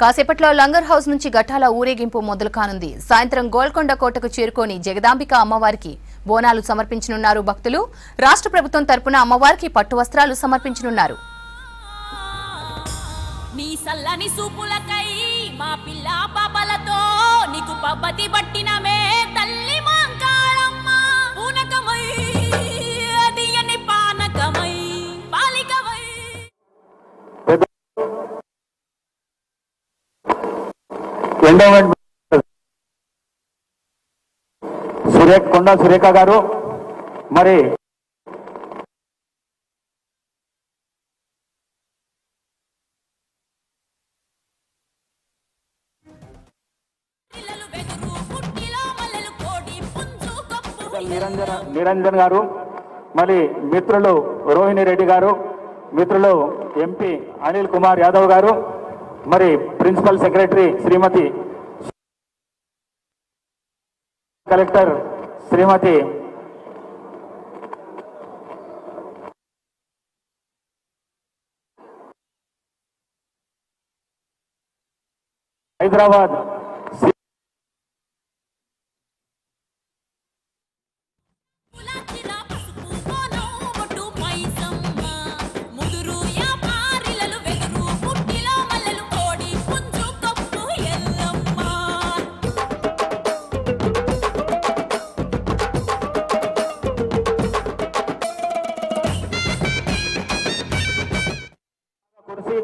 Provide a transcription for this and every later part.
కాసేపట్లో లంగర్ హౌస్ నుంచి ఘటాల ఊరేగింపు మొదలు కానుంది. సాయంత్రం గోల్కొండ కోటకు చేరుకొని జగదాంబిక అమ్మవారికి బోనాలు సమర్పించనున్నారు భక్తులు. రాష్ట్ర ప్రభుత్వం తరపున అమ్మవారికి పట్టు వస్త్రాలు సమర్పించనున్నారు. నీ సల్లని సూపులకై మా పిల్ల పాపలతో నీకు పబ్బతి పట్టినమే తల్లి మాంకాళమ్మ. పూనకమై అదియని పానకమై బాలికమై ఎండోమెంట్ కొండా సురేఖ గారు మరి నిరంజన్ గారు మరి మిత్రులు రోహిణి రెడ్డి గారు, మిత్రులు ఎంపీ అనిల్ కుమార్ యాదవ్ గారు, మరి ప్రిన్సిపల్ సెక్రటరీ శ్రీమతి కలెక్టర్ శ్రీమతి హైదరాబాద్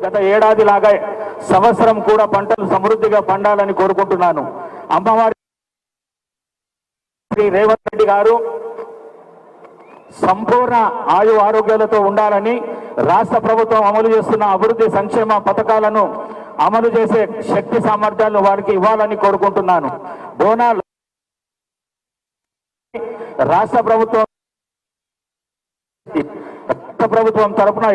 గత ఏడాది లాగా సంవత్సరం కూడా పంటలు సమృద్ధిగా పండాలని కోరుకుంటున్నాను. అమ్మవారి శ్రీ రేవంత్ రెడ్డి గారు సంపూర్ణ ఆయు ఆరోగ్యాలతో ఉండాలని, రాష్ట్ర ప్రభుత్వం అమలు చేస్తున్న అభివృద్ధి సంక్షేమ పథకాలను అమలు చేసే శక్తి సామర్థ్యాలను వారికి ఇవ్వాలని కోరుకుంటున్నాను. బోనాలు రాష్ట్ర ప్రభుత్వం తరఫున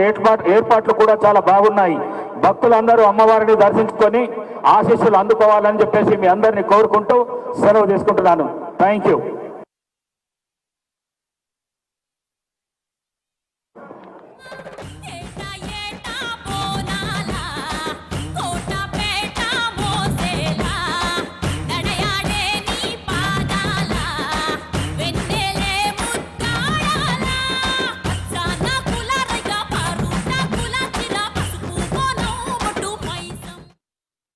ఏర్పాట్లు కూడా చాలా బాగున్నాయి. భక్తులందరూ అమ్మవారిని దర్శించుకొని ఆశీస్సులు అందుకోవాలని చెప్పేసి మీ అందరినీ కోరుకుంటూ సెలవు తీసుకుంటున్నాను. Thank you.